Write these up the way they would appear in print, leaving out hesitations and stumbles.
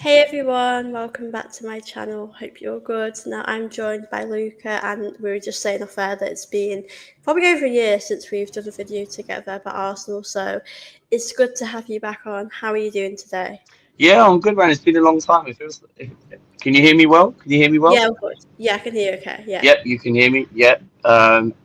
Hey everyone, welcome back to my channel. Hope you're good. Now I'm joined by Luca, and we were just saying off air that it's been probably over a year since we've done a video together about Arsenal, so it's good to have you back on. How are you doing today? Yeah, I'm good, man. It's been a long time. Can you hear me well? Can you hear me well? Yeah, of course. Yeah, I can hear you okay. Yeah. Yep, you can hear me. Yep.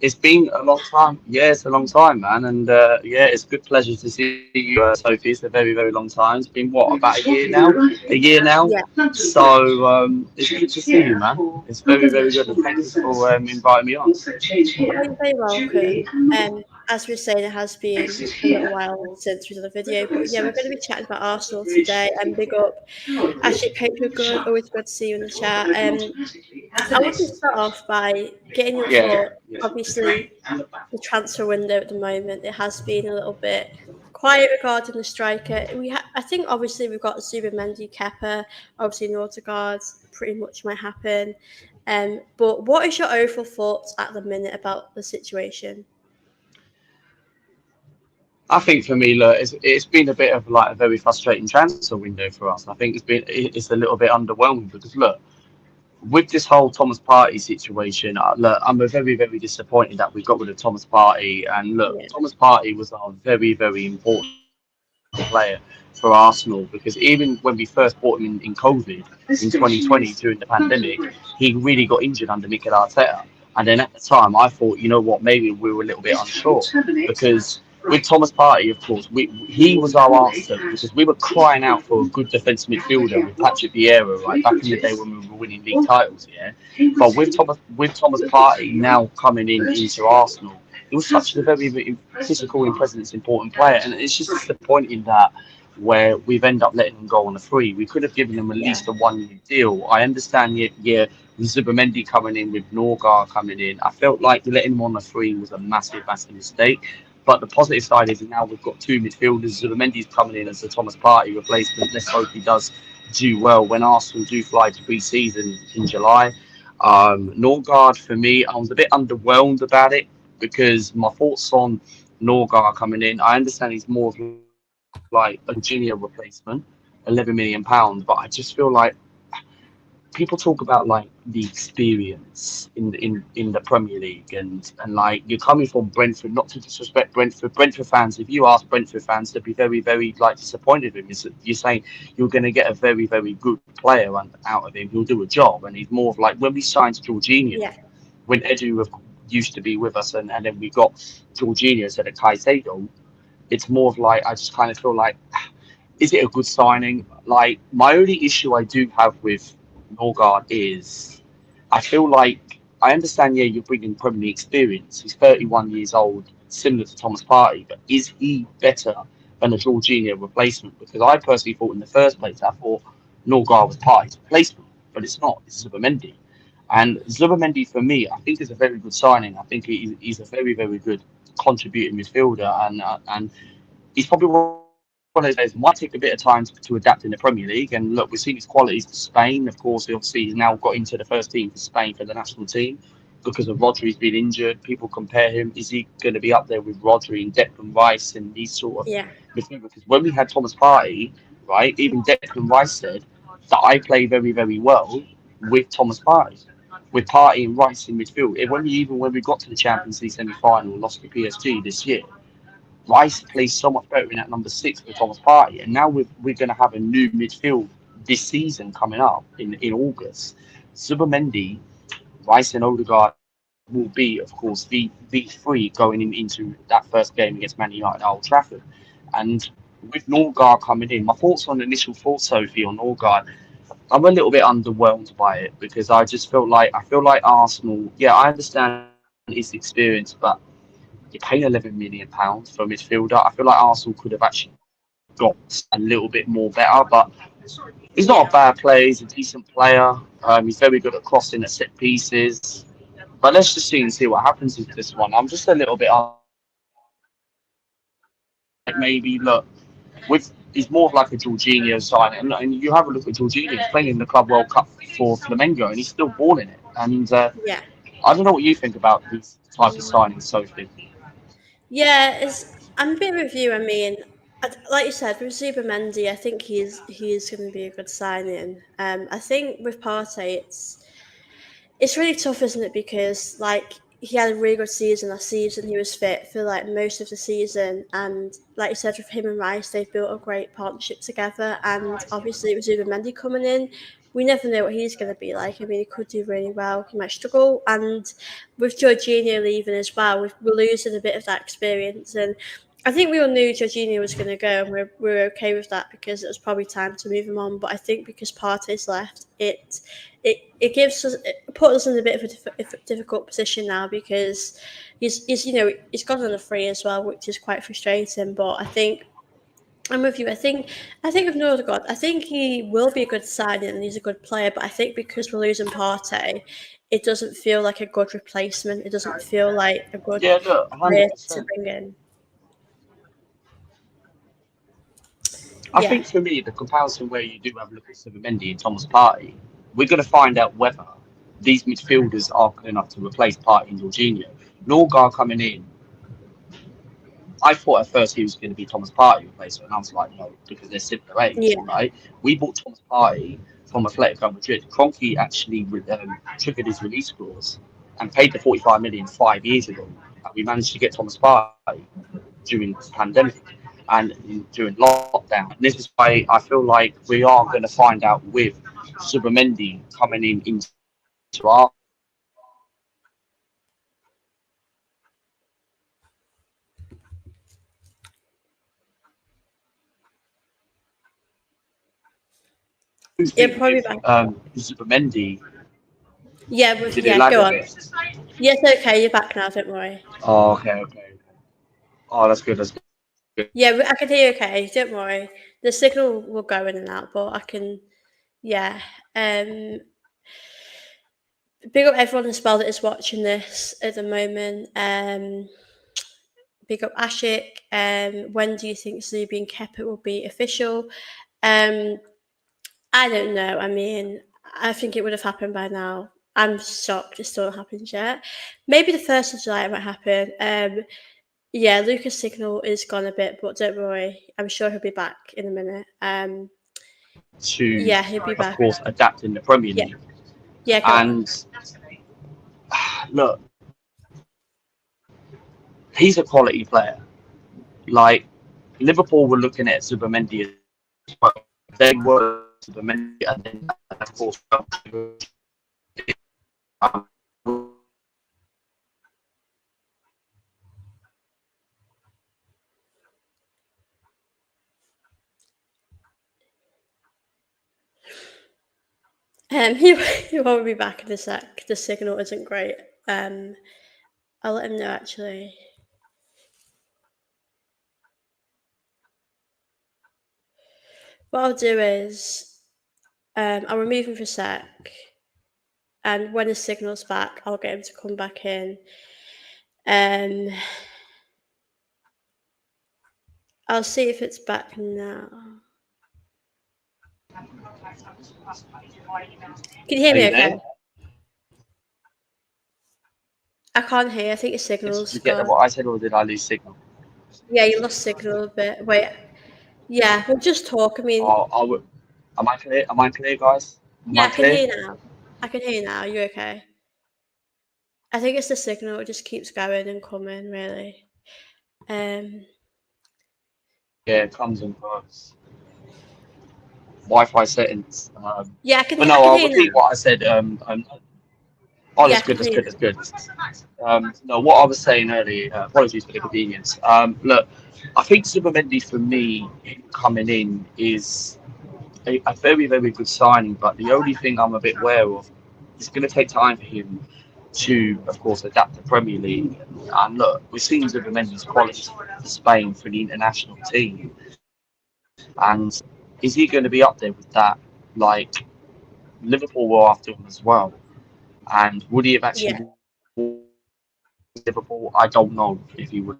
It's been a long time. Yeah, it's a long time, man. And yeah, it's a good pleasure to see you, Sophie. It's a very, very long time. It's been what, about a year now? A year now. Yeah. So it's good to see you, man. It's very, very good. And thank you for inviting me on. Oh, you're very welcome. As we were saying, it has been a little while since we did a video, but yeah, we're going to be chatting about Arsenal today. And big up, Ashley. Hope you're good. Always good to see you in the chat. I want to start off by getting your Yeah. thought. Obviously, the transfer window at the moment, it has been a little bit quiet regarding the striker. I think obviously we've got Zubimendi, Kepa, obviously Nortegard pretty much might happen. But what is your overall thoughts at the minute about the situation? I think for me, look, it's been a bit of like a very frustrating transfer window for us. I think it's a little bit underwhelming because look, with this whole Thomas Partey situation, look, I'm very, very disappointed that we got rid of Thomas Partey. And look, Yeah, Thomas Partey was a very, very important player for Arsenal because even when we first bought him in COVID in 2020 during the pandemic, he really got injured under Mikel Arteta. And then at the time, I thought, you know what, maybe we were a little bit unsure because with Thomas Partey, of course, he was our answer because we were crying out for a good defensive midfielder with Patrick Vieira, right, back in the day when we were winning league titles, yeah. But with Thomas Partey now coming into Arsenal, he was such a very, very physical and presence important player, and it's just disappointing that where we've ended up letting him go on a free. We could have given him at yeah, least a 1 year deal. I understand, yeah, with Zubimendi coming in, with Norgar coming in, I felt like letting him on a free was a massive, massive mistake. But the positive side is now we've got two midfielders. Zubimendi's coming in as the Thomas Partey replacement. Let's hope he does do well when Arsenal do fly to pre-season in July. Norgard for me, I was a bit underwhelmed about it because my thoughts on Norgard coming in, I understand he's more of like a junior replacement, £11 million, but I just feel like people talk about like the experience in the Premier League and like you're coming from Brentford, not to disrespect Brentford fans. If you ask Brentford fans, they'd be very, very like disappointed with him. You're saying you're going to get a very, very good player out of him. He'll do a job, and he's more of like when we signed Jorginho, yeah, when Edu used to be with us, and then we got Jorginho instead of Caicedo. It's more of like I just kind of feel like, is it a good signing? Like my only issue I do have with Norgard is I feel like I understand. Yeah, you're bringing Premier League experience. He's 31 years old, similar to Thomas Partey, but is he better than a Jorginho replacement? Because I personally thought in the first place I thought Norgard was Partey's replacement, but it's not. It's Zubimendi. And Zubimendi, for me, I think is a very good signing. I think he's a very, very good contributing midfielder, and he's probably one of those players might take a bit of time to adapt in the Premier League. And look, we've seen his qualities to Spain. Of course, obviously, he's now got into the first team for Spain for the national team because of Rodri's been injured. People compare him. Is he going to be up there with Rodri and Declan Rice and these sort of yeah, midfielders? Because when we had Thomas Partey, right, even Declan Rice said that I play very, very well with Thomas Partey. With Partey and Rice in midfield, even when we got to the Champions League semi-final, lost to PSG this year, Rice plays so much better in that number six with Thomas Partey, and now we're going to have a new midfield this season coming up in August. Zubimendi, Rice, and Odegaard will be, of course, the three going into that first game against Man United at Old Trafford. And with Norgard coming in, my thoughts on initial thoughts, Sophie, on Norgard, I'm a little bit underwhelmed by it because I feel like Arsenal. Yeah, I understand his experience, but you're paying £11 million for a midfielder. I feel like Arsenal could have actually got a little bit more better, but he's not a yeah. bad player. He's a decent player. He's very good at crossing at set pieces. But let's just see what happens with this one. I'm just a little bit underwhelmed by it because I just feel like maybe look with he's more of like a Jorginho sign, and you have a look at Jorginho. He's playing in the Club World Cup for Flamengo, and he's still balling it. And Yeah. I don't know what you think about these type of signings, Sophie. Yeah, I'm a bit with you. I mean, Like you said, with Zubimendi, I think he's going to be a good signing. I think with Partey, it's really tough, isn't it? Because like he had a really good season last season. He was fit for like most of the season, and like you said, with him and Rice, they've built a great partnership together. And obviously, with Zubimendi coming in, we never know what he's going to be like. I mean, he could do really well. He might struggle, and with Jorginho leaving as well, we're losing a bit of that experience. And I think we all knew Jorginho was going to go, and we're okay with that because it was probably time to move him on. But I think because Partey's left, it gives us it puts us in a bit of a difficult position now because he's he's gone on a free as well, which is quite frustrating. But I think I'm with you. I think with Nordegaard, I think he will be a good signing and he's a good player. But I think because we're losing Partey, it doesn't feel like a good replacement. It doesn't feel like a good Yeah, look, player hundred to percent. bring in. I Yeah, think for me, the comparison where you do have Luca Mendy and Thomas Partey, we're going to find out whether these midfielders are good enough to replace Partey and Jorginho. Norgard coming in, I thought at first he was going to be Thomas Partey replacement, and I was like, no, because they're similar age, yeah, right? We bought Thomas Partey from Atletico Madrid. Kroenke actually triggered his release clause and paid the 45 million 5 years ago. And we managed to get Thomas Partey during the pandemic and during lockdown. And this is why I feel like we are going to find out with Subamendi coming in into our I yeah. think Probably with back. Subamendi, Yeah, did it yeah. lag Go a on. bit? Yes, okay. You're back now. Don't worry. Oh, okay. Oh, that's good. That's good. Yeah, I can hear you okay. Don't worry. The signal will go in and out, but I can. Yeah. Big up everyone as well that is watching this at the moment. Big up Ashik. When do you think Zuby and Kepa will be official? Um, I don't know. I mean, I think it would have happened by now. I'm shocked it still hasn't happened yet. Maybe the 1st of July it might happen. Yeah, Luca's signal is gone a bit, but don't worry. I'm sure he'll be back in a minute. To, Yeah, he'll be of back. course, adapt in the Premier Yeah, League. yeah, go on. And look, he's a quality player. Like Liverpool were looking at Subamendi as well. They were Subamendi, and then of course, um, He won't be back in a sec. The signal isn't great. Um, I'll let him know actually. What I'll do is I'll remove him for a sec, and when his signal's back, I'll get him to come back in. Um, I'll see if it's back now. Can you hear are me you okay? there? I can't hear. I think your Did signal's you get gone. what I said, or did I lose signal? Yeah, you lost signal a bit. Wait. Yeah, we'll just talk. I mean, I would. Am I clear? Am I clear, guys? Am yeah, I I can clear? hear you now. I can hear you now. You're okay. I think it's the signal. It just keeps going and coming, really. Um, Yeah, it comes and goes. Wi-Fi settings. yeah, But I no, can I'll hear you repeat now. what I said. Oh, Yeah, I that's can good. hear That's you good. now. That's good. No, what I was saying earlier. Apologies for the convenience. Look, I think Supermendi for me coming in is a very, very good signing. But the only thing I'm a bit wary of, it's going to take time for him to, of course, adapt to Premier League. And look, we've seen Supermendi's quality for Spain for the international team, and is he going to be up there with that? Like Liverpool were after him as well. And would he have actually Yeah. Liverpool? I don't know if he would.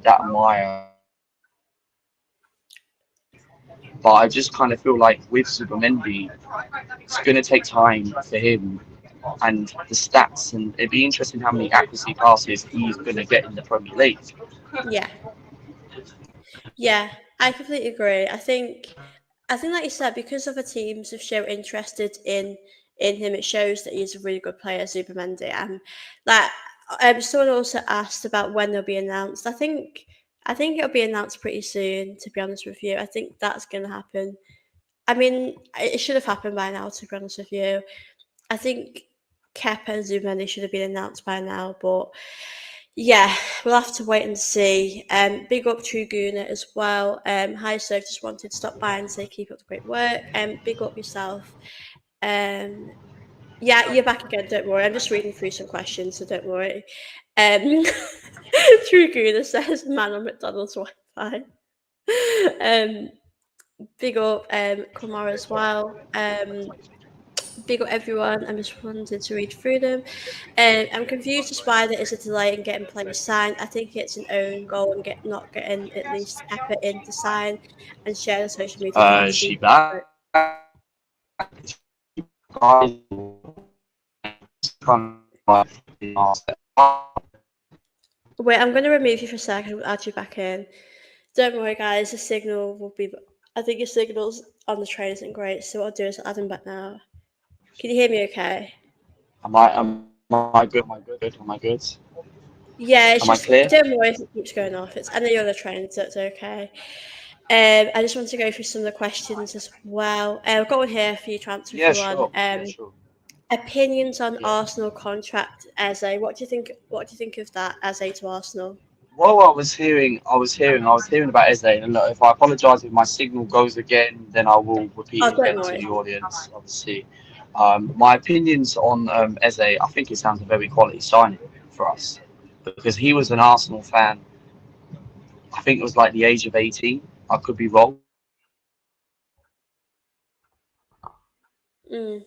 That Maya, but I just kind of feel like with Supermendi, it's going to take time for him and the stats, and it'd be interesting how many accuracy passes he's going to get in the Premier League. Yeah, yeah, I completely agree. I think, like you said, because other teams have shown interested in him, it shows that he's a really good player, Zubimendi. And like, someone also asked about when they'll be announced. I think it'll be announced pretty soon. To be honest with you, I think that's going to happen. I mean, it should have happened by now. To be honest with you, I think Kepa and Zubimendi should have been announced by now, but yeah, we'll have to wait and see. Big up True Gooner as well. Hi, Surf, just wanted to stop by and say keep up the great work. Big up yourself. Um, yeah, you're back again. Don't worry. I'm just reading through some questions, so don't worry. Um, True Gooner says, "Man on McDonald's Wi-Fi." Um, big up Kamara as well. Big up everyone. I'm just wanted to read through them. I'm confused as why there is a delay in getting players signed. I think it's an own goal and not getting at least Kepa in to sign and share on social media Is fans. she back? Guys, kind of Wait, I'm going to remove you for a second and add you back in. Don't worry, guys. The signal will be. I think your signal's on the train isn't great, so what I'll do is add him back now. Can you hear me? Okay. am I good? Am I good? Am I good? Yeah, it's Am I just clear? don't worry if it keeps going off. It's I know you're on the train, so it's okay. I just want to go through some of the questions as well. I've got one here for you to answer if Yeah, you want. sure. Yeah, sure. Opinions on Yeah. Arsenal contract Eze. What do you think? What do you think of that Eze to Arsenal? Well, I was hearing about Eze, and look, if I apologise if my signal goes again, then I will repeat Oh, it don't again to worry. the audience. Obviously, my opinions on Eze, I think it sounds a very quality signing for us because he was an Arsenal fan. I think it was like the age of 18. I could be wrong. Mm.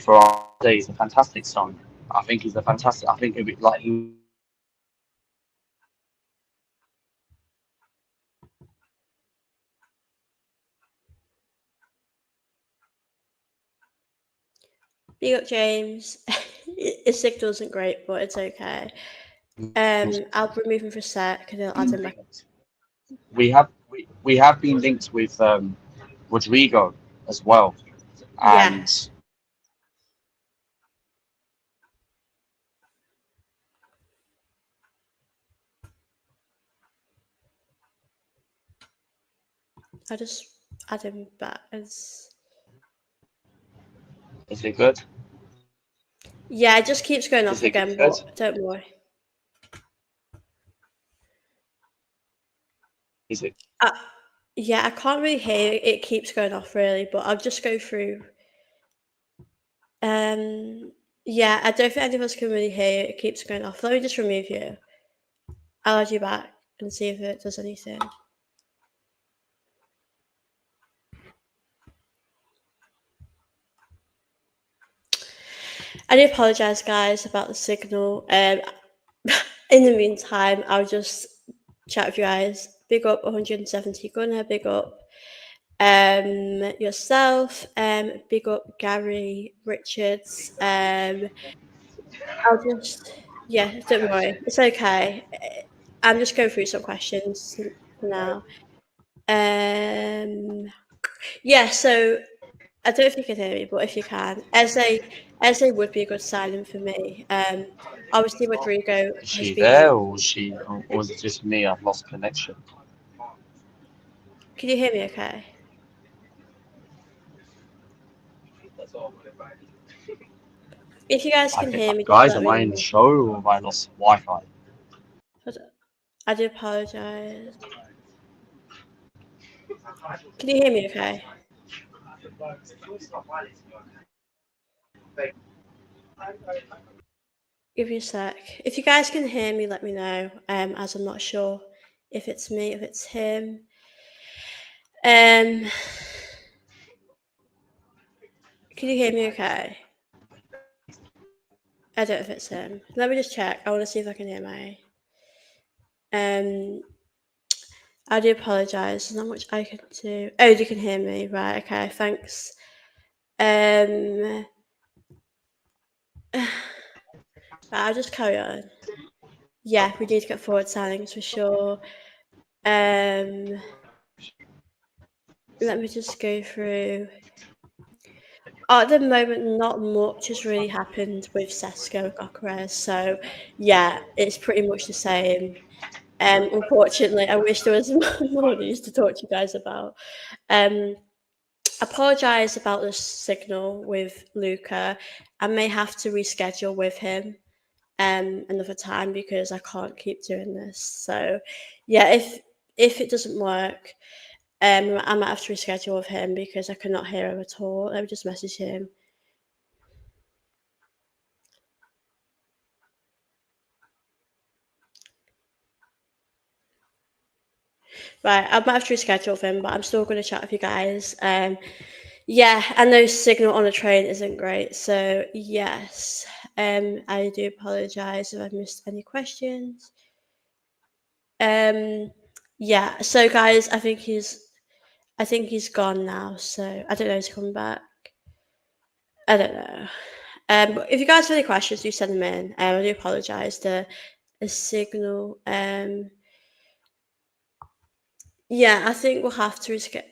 For our day, he's a fantastic signing. I think he's a fantastic. I think it'd be like he. Big up, James. His signal isn't great, but it's okay. I'll remove him for a sec and I'll add him back. We have been linked with Rodrigo as well, Yeah, and I just add him back as. is it good? Yeah, it just keeps going Is off it again, good? but don't worry. Is it? Uh, yeah, I can't really hear it. It keeps going off really, but I'll just go through. Yeah, I don't think any of us can really hear you. It keeps going off. Let me just remove you. I'll add you back and see if it does anything. I do apologise, guys, about the signal. In the meantime, I'll just chat with you guys. Big up 170 Gunner, big up yourself, big up Gary Richards. I'll just yeah, don't worry, it's okay. I'm just going through some questions for now. Yeah, so I don't know if you can hear me, but if you can, Eze would be a good signing for me. Obviously Rodrigo Is has she been. there, or was it just me? I've lost connection. Can you hear me? Okay. If you guys can hear me, just Guys, let am me I in the know. show or have I lost Wi-Fi? I do apologise. Can you hear me? Okay. Give me a sec. If you guys can hear me, let me know. As I'm not sure if it's me, if it's him. Um, can you hear me? Okay. I don't know if it's him. Let me just check. I want to see if I can hear my. Um, I do apologise. There's not much I can do. Oh, you can hear me, right? Okay. Thanks. Right, I'll just carry on. Yeah, we need to get forward signings for sure. Let me just go through. At the moment, not much has really happened with Sesko Gokares, so yeah, it's pretty much the same. Unfortunately, I wish there was more news to talk to you guys about. Apologise about the signal with Luca. I may have to reschedule with him another time because I can't keep doing this. So yeah, if it doesn't work, I might have to reschedule with him because I cannot hear him at all. Let me just message him. Right, I might have to reschedule with him, but I'm still going to chat with you guys. Yeah, I know signal on the train isn't great, so yes, I do apologise if I missed any questions. Yeah, so guys, I think he's gone now, so I don't know if he's coming back. I don't know. But if you guys have any questions, do send them in. I do apologise. The signal. Yeah, I think we'll have to reschedule.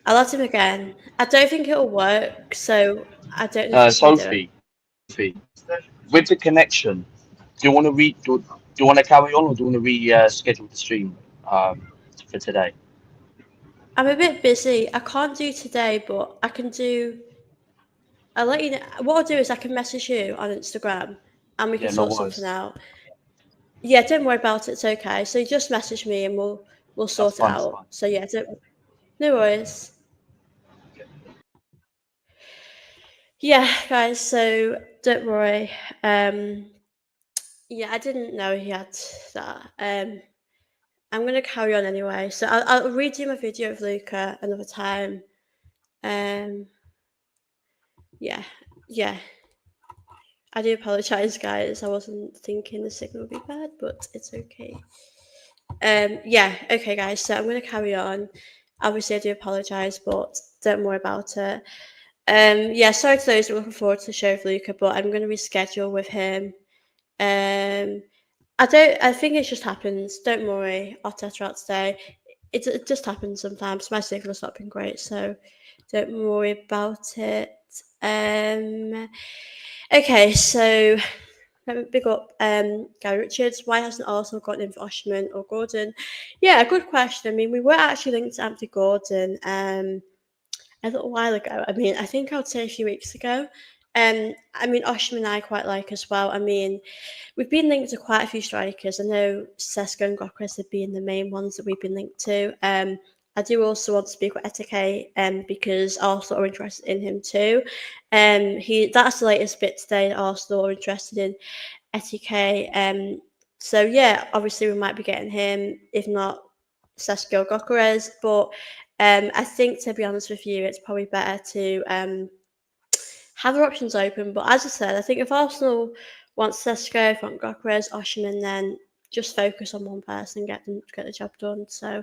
I'll add him again. I don't think it'll work, so I don't know if we can do it. Sophie, with the connection, do you want to do you want to carry on, or do you want to schedule the stream for today? I'm a bit busy. I can't do today, but I can do. I'll let you know. What I'll do is I can message you on Instagram, and we can Yeah, no sort something worries. out. Yeah, don't worry about it. It's okay. So just message me, and we'll That's sort it fine. That's out. fine. So yeah, no worries. Yeah, guys. So don't worry. Yeah, I didn't know he had that. I'm gonna carry on anyway. So I'll redo my video of Luca another time. Um, yeah, yeah. I do apologise, guys. I wasn't thinking the signal would be bad, but it's okay. Yeah, okay, guys. So I'm gonna carry on. Obviously, I do apologise, but don't worry about it. Yeah, sorry to those who are looking forward to the show with Luca, but I'm gonna reschedule with him. Um, I think it just happens. Don't worry. I'll test her out today. It just happens sometimes. My signal's not been great, so don't worry about it. Okay, so let me pick up Gary Richards. Why hasn't Arsenal gotten in for Oshman or Gordon? Yeah, good question. I mean, we were actually linked to Anthony Gordon a little while ago. I mean, I think I would say a few weeks ago. I mean, Oshman I quite like as well. I mean, we've been linked to quite a few strikers. I know Sesko and Gokras have been the main ones that we've been linked to. I do also want to speak with Etike because Arsenal are interested in him too. That's the latest bit today. Arsenal are interested in Etike. So yeah, obviously we might be getting him, if not Sesko Gokras. But I think, to be honest with you, it's probably better to have their options open. But as I said, I think if Arsenal wants Sesko, want Gokras, Osimhen, then just focus on one person and get the job done. So,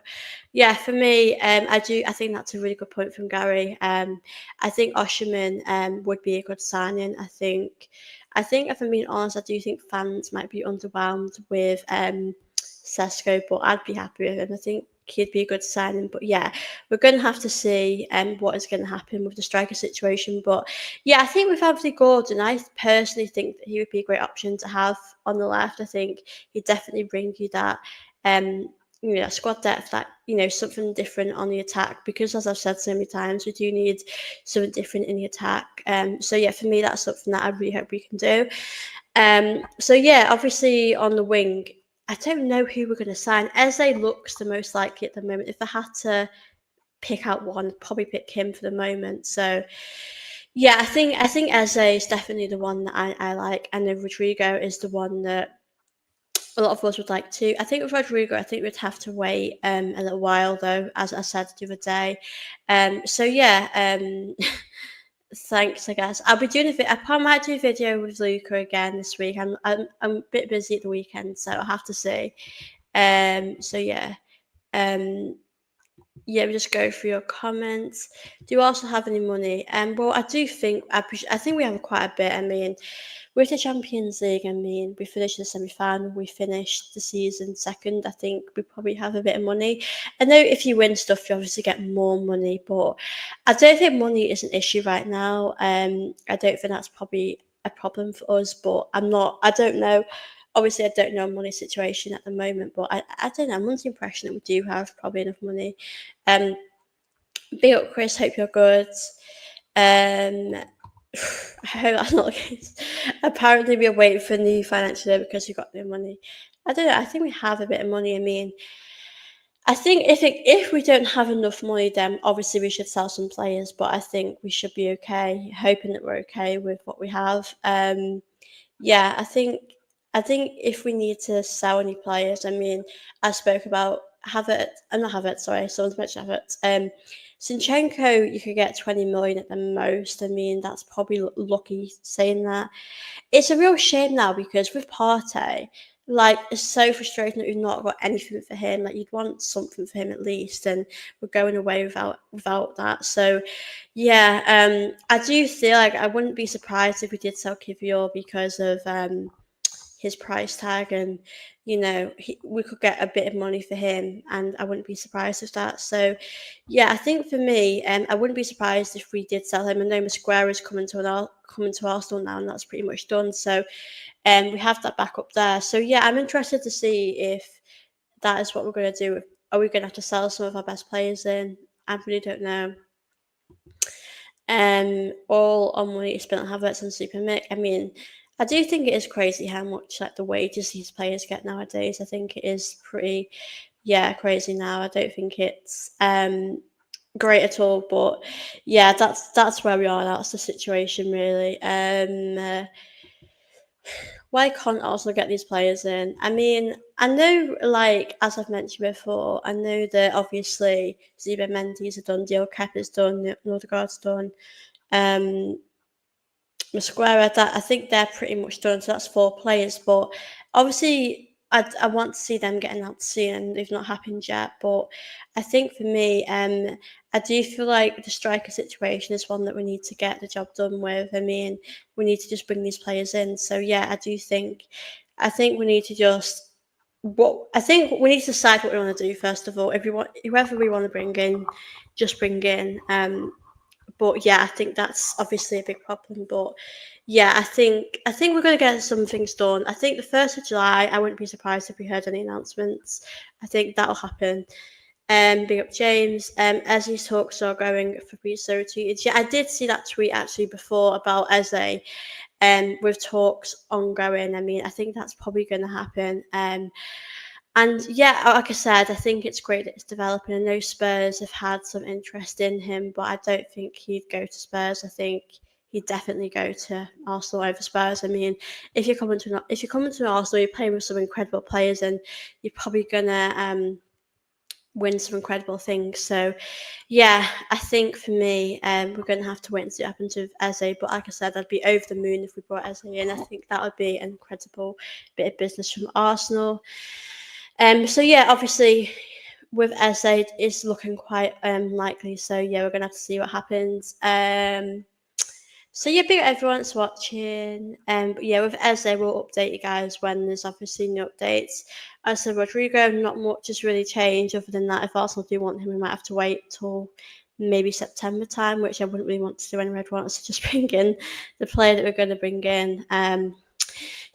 yeah, for me, I think that's a really good point from Gary. I think Osimhen would be a good signing. I think if I'm being honest, I do think fans might be underwhelmed with Sesko, but I'd be happy with him. I think he'd be a good signing. But yeah, we're going to have to see what is going to happen with the striker situation. But yeah, I think with Anthony Gordon, I personally think that he would be a great option to have on the left. I think he'd definitely bring you that, that squad depth, that something different on the attack. Because as I've said so many times, we do need something different in the attack. So yeah, for me, that's something that I really hope we can do. So yeah, obviously on the wing, I don't know who we're going to sign. Eze looks the most likely at the moment. If I had to pick out one, I'd probably pick him for the moment. So yeah, I think Eze is definitely the one that I like, and then Rodrigo is the one that a lot of us would like to. I think with Rodrigo, I think we'd have to wait a little while though, as I said the other day. So yeah, thanks. I guess I'll be doing I might do a video with Luca again this week. I'm a bit busy at the weekend, so I'll have to see. So yeah. Yeah, we just go through your comments. Do you also have any money? Well, I do think I think we have quite a bit. I mean, with the Champions League, I mean, we finished the semi final, we finished the season second. I think we probably have a bit of money. I know if you win stuff, you obviously get more money, but I don't think money is an issue right now. I don't think that's probably a problem for us, but I'm not, I don't know. Obviously, I don't know money situation at the moment, but I don't know. I'm under the impression that we do have probably enough money. Um, Big up, Chris. Hope you're good. Um, I hope that's not the case. Apparently, we're waiting for new financial year because we got no money. I don't know. I think we have a bit of money. I mean, I think if we don't have enough money, then obviously we should sell some players. But I think we should be okay. Hoping that we're okay with what we have. Yeah, I think if we need to sell any players, I mean, I spoke about Havertz. I'm not Havertz, sorry. Someone's mentioned Havertz. Zinchenko, you could get 20 million at the most. I mean, that's probably lucky saying that. It's a real shame now because with Partey, like, it's so frustrating that we've not got anything for him. Like, you'd want something for him at least, and we're going away without that. So, yeah, I do feel like I wouldn't be surprised if we did sell Kivior because of his price tag, and we could get a bit of money for him, and I wouldn't be surprised with that. So yeah, I think for me, I wouldn't be surprised if we did sell him. I know Mosquera is coming to Arsenal now, and that's pretty much done. So we have that back up there. So yeah, I'm interested to see if that is what we're going to do. Are we going to have to sell some of our best players in? I really don't know. All on money spent on Havertz and Super Mick. I mean, I do think it is crazy how much like the wages these players get nowadays. I think it is pretty, yeah, crazy now. I don't think it's great at all, but yeah, that's where we are. That's the situation, really. Why can't Arsenal get these players in? I mean, I know, like, as I've mentioned before, I know that obviously Zubimendi is a done deal, Kepa's done, Nordegaard's done. Um, Mosquera, that I think they're pretty much done. So that's 4 players. But obviously, I want to see them getting out soon, and they've not happened yet. But I think for me, I do feel like the striker situation is one that we need to get the job done with. I mean, we need to just bring these players in. So yeah, I do think, I think we need to just. What I think we need to decide what we want to do first of all. If we want, whoever we want to bring in, just bring in. But yeah, I think that's obviously a big problem. But yeah, I think we're going to get some things done. I think the 1st of July, I wouldn't be surprised if we heard any announcements. I think that'll happen. Big up James. As these talks are going, Fabrizio tweeted. Yeah, I did see that tweet actually before about Eze. With talks ongoing. I mean, I think that's probably going to happen. And yeah, like I said, I think it's great that it's developing. I know Spurs have had some interest in him, but I don't think he'd go to Spurs. I think he'd definitely go to Arsenal over Spurs. I mean, if you're coming to Arsenal, you're playing with some incredible players, and you're probably gonna win some incredible things. So yeah, I think for me, we're going to have to wait and see what happens with Eze. But like I said, I'd be over the moon if we brought Eze in. I think that would be an incredible bit of business from Arsenal. So yeah, obviously with Eze, it's looking quite likely. So yeah, we're gonna have to see what happens. So yeah, big everyone that's watching. But yeah, with Eze, we'll update you guys when there's obviously new updates. As I said, Rodrigo, not much has really changed other than that. If Arsenal do want him, we might have to wait till maybe September time, which I wouldn't really want to do anyway. I'd want us to just bring in the player that we're going to bring in.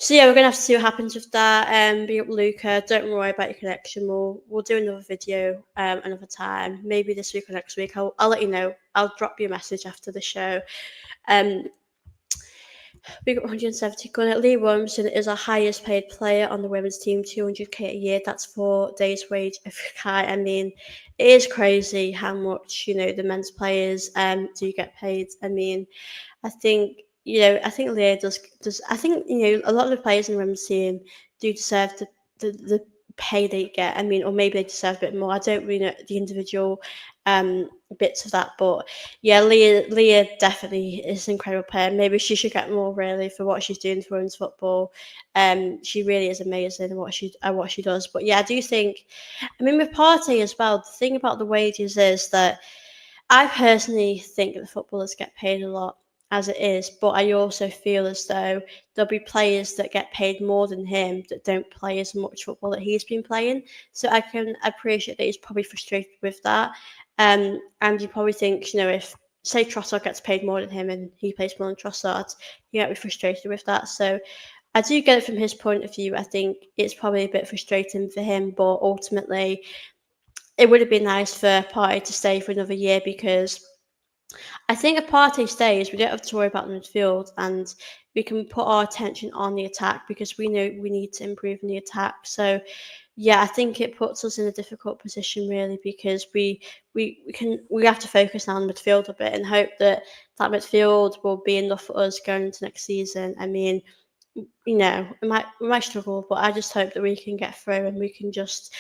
So yeah, we're gonna have to see what happens with that. Big up Luca. Don't worry about your connection. We'll do another video another time. Maybe this week or next week. I'll let you know. I'll drop you a message after the show. Big up 170. Lee Williamson is our highest paid player on the women's team, 200k a year. That's 4 days' wage of Kai. I mean, it is crazy how much the men's players do get paid. I mean, I think Leah does. I think a lot of the players in the women's team do deserve the pay they get. I mean, or maybe they deserve a bit more. I don't really know the individual bits of that, but yeah, Leah definitely is an incredible player. Maybe she should get more really for what she's doing for women's football. She really is amazing at what she does. But yeah, I do think, I mean, with Partey as well, the thing about the wages is that I personally think that the footballers get paid a lot as it is, but I also feel as though there'll be players that get paid more than him that don't play as much football that he's been playing. So I can appreciate that he's probably frustrated with that. And you probably think, if say Trossard gets paid more than him and he plays more than Trossard, you might be frustrated with that. So I do get it from his point of view. I think it's probably a bit frustrating for him, but ultimately it would have been nice for Partey to stay for another year, because I think if Partey stays, we don't have to worry about the midfield, and we can put our attention on the attack, because we know we need to improve in the attack. So yeah, I think it puts us in a difficult position really, because we have to focus now on the midfield a bit and hope that midfield will be enough for us going into next season. I mean, we might struggle, but I just hope that we can get through and we can just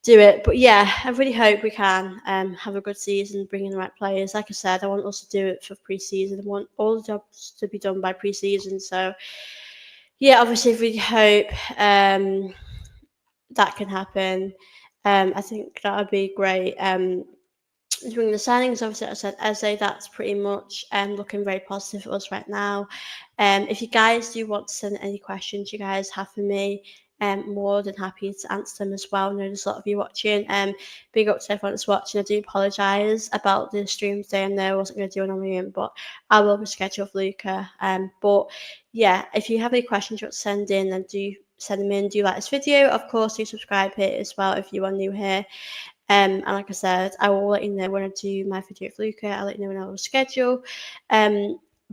do it. But yeah, I really hope we can have a good season, bring in the right players. Like I said, I want us to do it for pre-season. I want all the jobs to be done by pre-season. So yeah, obviously, if we hope that can happen, I think that would be great. During the signings, obviously, I said Eze, that's pretty much looking very positive for us right now. If you guys do want to send any questions you guys have for me, more than happy to answer them as well. I know there's a lot of you watching. Big up to everyone that's watching. I do apologise about the stream today. I know I wasn't going to do it on my own, but I will reschedule with Luca. But yeah, if you have any questions you want to send in, then do send them in. Do like this video. Of course, do subscribe here as well if you are new here. And like I said, I will let you know when I do my video with Luca. I'll let you know when I will schedule.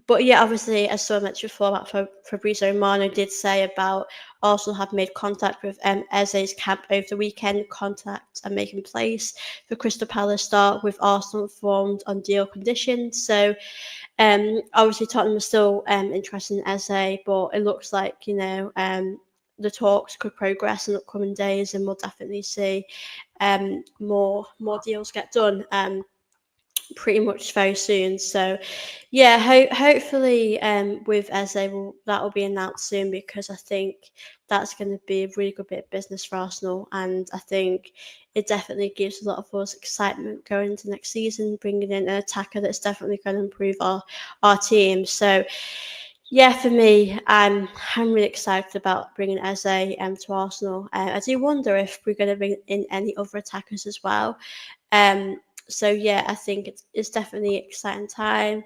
But yeah, obviously, as I mentioned before, about Fabrizio Romano did say about Arsenal have made contact with Eze's camp over the weekend. Contacts are making place for Crystal Palace start, with Arsenal informed on deal conditions. So obviously Tottenham are still interested in Eze, but it looks like the talks could progress in upcoming days, and we'll definitely see more deals get done pretty much very soon. So yeah, hopefully with Eze that will be announced soon, because I think that's going to be a really good bit of business for Arsenal, and I think it definitely gives a lot of us excitement going into next season, bringing in an attacker that's definitely going to improve our team. So yeah, for me, I'm really excited about bringing Eze to Arsenal. I do wonder if we're going to bring in any other attackers as well. So yeah, I think it's definitely an exciting time.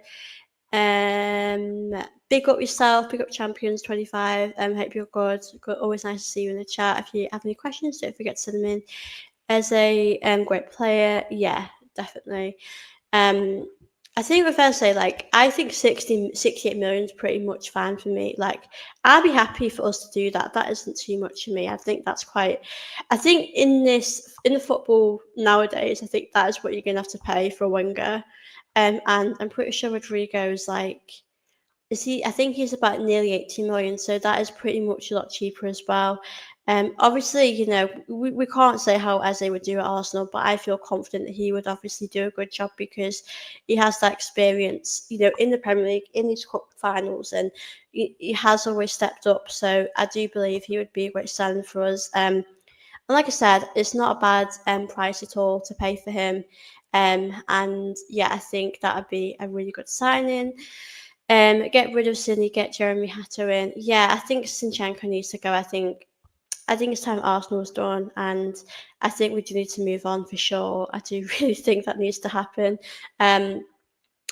Big up yourself, big up Champions 25. Hope you're good. Always nice to see you in the chat. If you have any questions, don't forget to send them in. As a great player, yeah, definitely. I think with Eze, like, I think 68 million is pretty much fine for me. Like, I'd be happy for us to do that. That isn't too much for me. I think that's quite. I think in the football nowadays, I think that is what you're gonna have to pay for a winger. And I'm pretty sure Rodrigo's like, is he? I think he's about nearly 80 million, so that is pretty much a lot cheaper as well. Obviously, we can't say how Eze would do at Arsenal, but I feel confident that he would obviously do a good job, because he has that experience, in the Premier League, in these cup finals, and he has always stepped up. So I do believe he would be a great signing for us. And like I said, it's not a bad price at all to pay for him. And yeah, I think that would be a really good signing. Get rid of Sidney, get Jeremy Hatter in. Yeah, I think Sinchenko needs to go. I think it's time Arsenal's done, and I think we do need to move on for sure. I do really think that needs to happen. Um,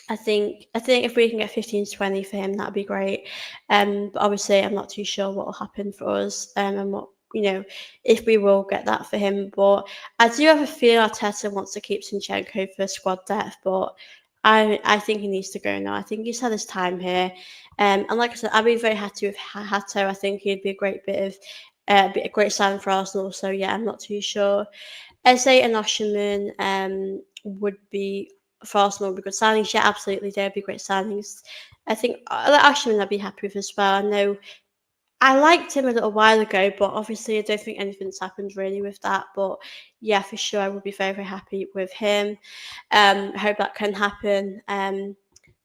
I think if we can get 15 to 20 for him, that'd be great. But obviously, I'm not too sure what will happen for us, and what if we will get that for him. But I do have a feeling Arteta wants to keep Sinchenko for squad depth, but I think he needs to go now. I think he's had his time here, and like I said, I'd be very happy with Hato. I think he'd be a great a great sign for Arsenal. So yeah, I'm not too sure. Eze and Osherman would be for Arsenal would be good signings. Yeah, absolutely, they'd be great signings. I think Osherman I'd be happy with as well. I know I liked him a little while ago, but obviously I don't think anything's happened really with that. But yeah, for sure, I would be very, very happy with him. I hope that can happen.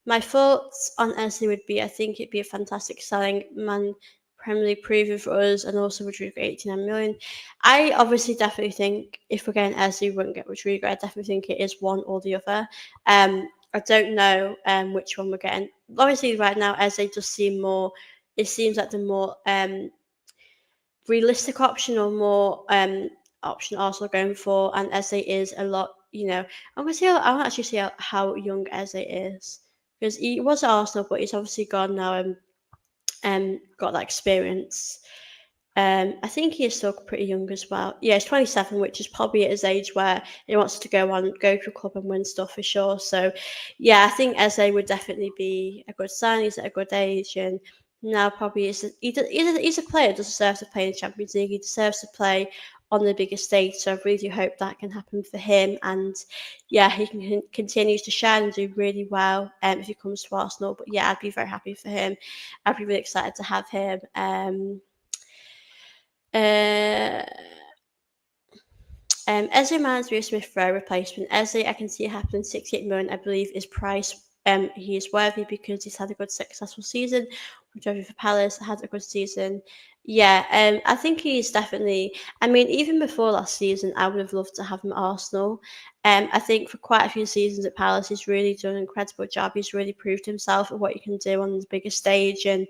My thoughts on Eze would be, I think it'd be a fantastic selling man, Premier League proven for us, and also Rodrigo 89 million. I obviously definitely think if we're getting Eze, we wouldn't get Rodrigo. I definitely think it is one or the other. I don't know which one we're getting. Obviously, right now, Eze does seem more. It seems like the more realistic option or more option Arsenal going for, and Eze is a lot. I'm gonna see. I'll actually see how young Eze is because he was at Arsenal, but he's obviously gone now and got that experience. I think he is still pretty young as well. Yeah, he's 27, which is probably at his age where he wants to go to a club and win stuff for sure. So, yeah, I think Eze would definitely be a good sign. He's at a good age, and now probably he's a player who deserves to play in the Champions League. He deserves to play on the biggest stage. So I really do hope that can happen for him. And yeah, he can continue to shine and do really well if he comes to Arsenal. But yeah, I'd be very happy for him. I'd be really excited to have him. Uh, Eze reminds me of Smith Rowe replacement. Eze, I can see it happening. 68 million, I believe, is price. He is worthy because he's had a good, successful season. Drove for Palace, had a good season. Yeah, I think he's definitely. I mean, even before last season, I would have loved to have him at Arsenal. I think for quite a few seasons at Palace, he's really done an incredible job. He's really proved himself at what he can do on the biggest stage, and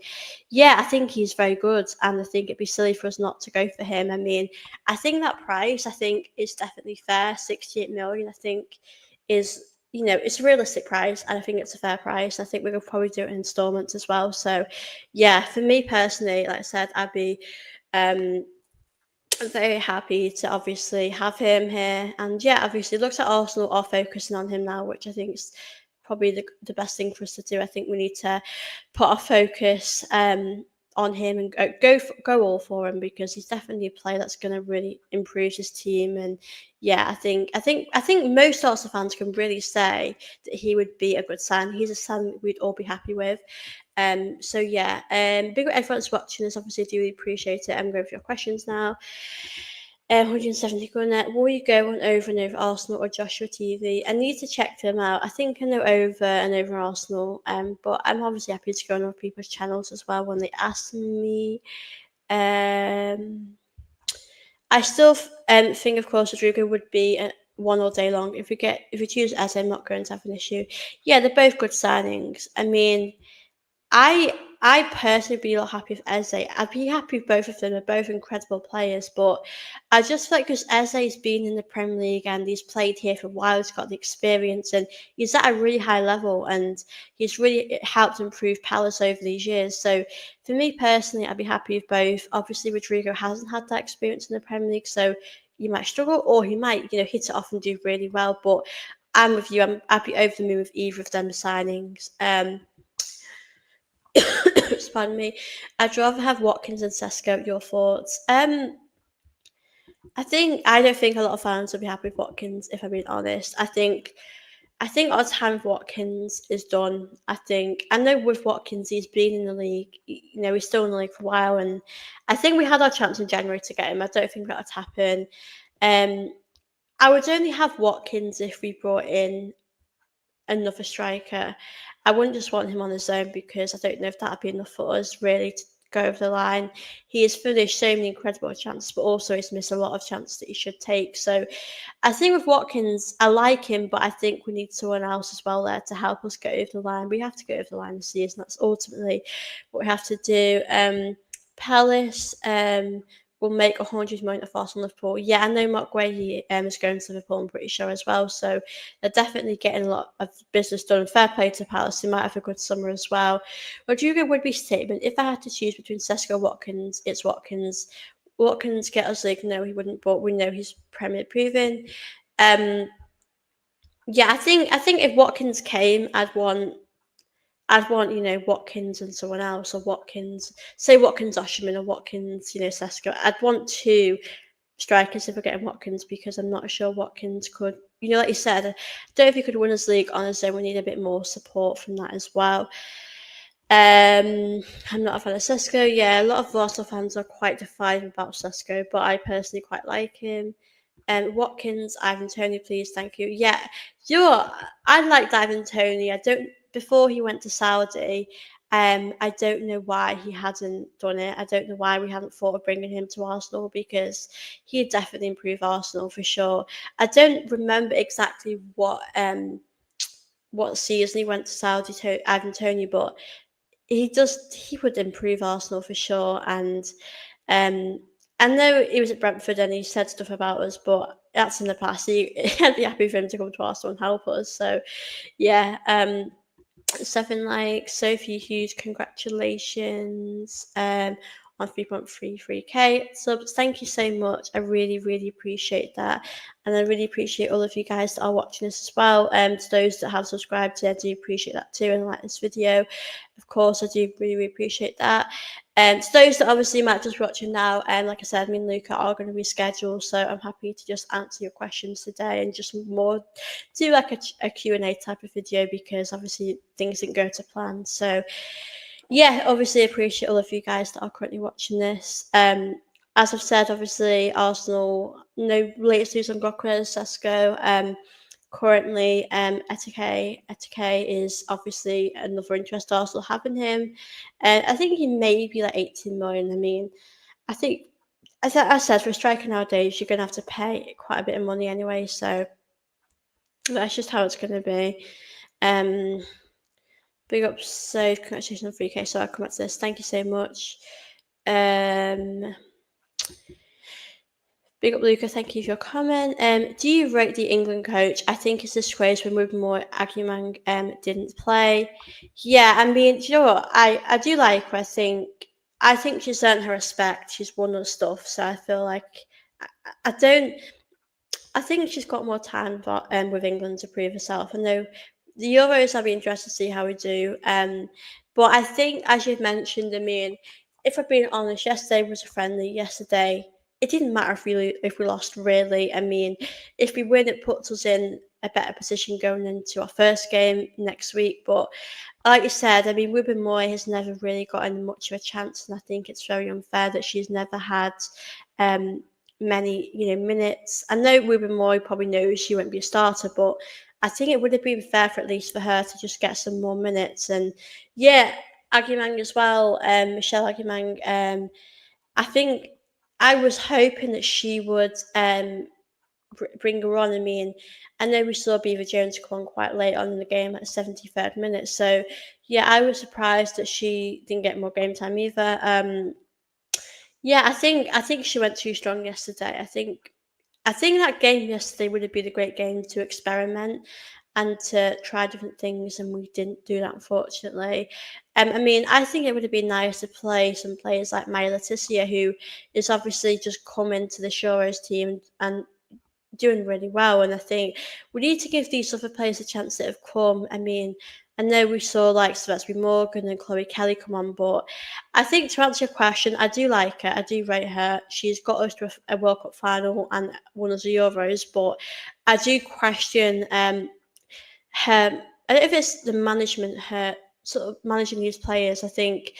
yeah, I think he's very good. And I think it'd be silly for us not to go for him. I mean, I think that price, I think, is definitely fair. 68 million, I think, is it's a realistic price, and I think it's a fair price. I think we could probably do it in installments as well. So, yeah, for me personally, like I said, I'd be um very happy to obviously have him here. And yeah, obviously, it looks like Arsenal are focusing on him now, which I think is probably the best thing for us to do. I think we need to put our focus on him and go all for him because he's definitely a player that's going to really improve his team. And yeah, I think most Arsenal fans can really say that he would be a good sign. He's a sign that we'd all be happy with. So yeah, big everyone's watching this. Obviously, do really appreciate it. I'm going for your questions now. 170 net. Will you go on over and over Arsenal or Joshua TV? I need to check them out. I think I know over and over Arsenal. But I'm obviously happy to go on other people's channels as well when they ask me. I still think, of course, Rodrigo would be one all day long. If we choose as, I'm not going to have an issue. Yeah, they're both good signings. I mean, I personally be a lot happy with Eze. I'd be happy with both of them. They're both incredible players, but I just feel like because Eze's been in the Premier League and he's played here for a while, he's got the experience and he's at a really high level and he's really helped improve Palace over these years. So for me personally, I'd be happy with both. Obviously, Rodrigo hasn't had that experience in the Premier League, so he might struggle or he might, hit it off and do really well. But I'm with you. I'd be over the moon with either of them signings. Pardon me. I'd rather have Watkins and Sesko. Your thoughts? I don't think a lot of fans will be happy with Watkins. If I'm being honest, I think our time with Watkins is done. I know with Watkins, he's been in the league. He's still in the league for a while, and I think we had our chance in January to get him. I don't think that would happen. I would only have Watkins if we brought in another striker. I wouldn't just want him on his own because I don't know if that'd be enough for us really to go over the line. He has finished so many incredible chances, but also he's missed a lot of chances that he should take. So I think with Watkins, I like him, but I think we need someone else as well there to help us get over the line. We have to get over the line this season. That's ultimately what we have to do. Palace will make 100 million of Arsenal Liverpool. Yeah, I know Mark Guehi is going to Liverpool, I'm pretty sure as well. So they're definitely getting a lot of business done. Fair play to Palace. They might have a good summer as well. Rodrigo would be statement. If I had to choose between Sesko and Watkins, it's Watkins. Watkins get us league. No, he wouldn't, but we know he's Premier proven. Yeah, I think if Watkins came, I'd want Watkins and someone else, or Watkins, say Watkins Osherman or Watkins, Sesko. I'd want two strikers if we're getting Watkins because I'm not sure Watkins could, like you said, I don't know if he could win his league on his own. We need a bit more support from that as well. I'm not a fan of Sesko. Yeah, a lot of Arsenal fans are quite defiant about Sesko, but I personally quite like him. Watkins, Ivan Tony, please, thank you. Yeah, you know what? I liked Ivan Tony. I don't before he went to Saudi. I don't know why he hadn't done it. I don't know why we hadn't thought of bringing him to Arsenal because he'd definitely improve Arsenal for sure. I don't remember exactly what season he went to Saudi to Ivan Tony, but he would improve Arsenal for sure. And um, I know he was at Brentford and he said stuff about us, but that's in the past. I'd be happy for him to come to Arsenal and help us. So yeah, Seven like Sophie Hughes, congratulations on 3.33k subs. Thank you so much. I really, really appreciate that. And I really appreciate all of you guys that are watching this as well. To those that have subscribed to, I do appreciate that too and like this video. Of course, I do really, really appreciate that. To those that obviously might just be watching now, like I said, me and Luca are going to reschedule, so I'm happy to just answer your questions today and just more do like a Q&A type of video because obviously things didn't go to plan. So yeah, obviously appreciate all of you guys that are currently watching this. As I've said, obviously Arsenal, no latest news on Gokwe, Sesko. Currently, Etike is obviously another interest Arsenal having him. I think he may be like 18 million. I mean, I think, as I said, for a striker nowadays, you're going to have to pay quite a bit of money anyway. So that's just how it's going to be. Big up, so congratulations on 3K. So I'll come back to this. Thank you so much. Big up, Luca. Thank you for your comment. Do you rate the England coach? I think it's disgrace when Rubenmoy Agumang didn't play. Yeah, I mean, do you know what? I do like her. I think she's earned her respect. She's won other stuff, so I feel like I don't. I think she's got more time with England to prove herself. I know the Euros, I'll be interested to see how we do. But I think, as you've mentioned, I mean, if I'm being honest, yesterday was a friendly. Yesterday, it didn't matter if we lost, really. I mean, if we win, it puts us in a better position going into our first game next week. But like you said, I mean, Ruben Moy has never really gotten much of a chance, and I think it's very unfair that she's never had many, minutes. I know Ruben Moy probably knows she won't be a starter, but I think it would have been fair for at least for her to just get some more minutes. And yeah, Agumang as well, Michelle Agumang. I think I was hoping that she would bring her on. I mean, I know we saw Beaver Jones come on quite late on in the game at the 73rd minute. So yeah, I was surprised that she didn't get more game time either. Yeah, I think she went too strong yesterday. I think that game yesterday would have been a great game to experiment and to try different things, and we didn't do that, unfortunately. I mean, I think it would have been nice to play some players like Maya Leticia, who is obviously just come into the Shores team and doing really well. And I think we need to give these other players a chance that have come. I mean, I know we saw like Sylvester Morgan and Chloe Kelly come on, but I think to answer your question, I do like her. I do rate her. She's got us to a World Cup final and won us the Euros, but I do question her. I don't know if it's the management, her sort of managing these players. I think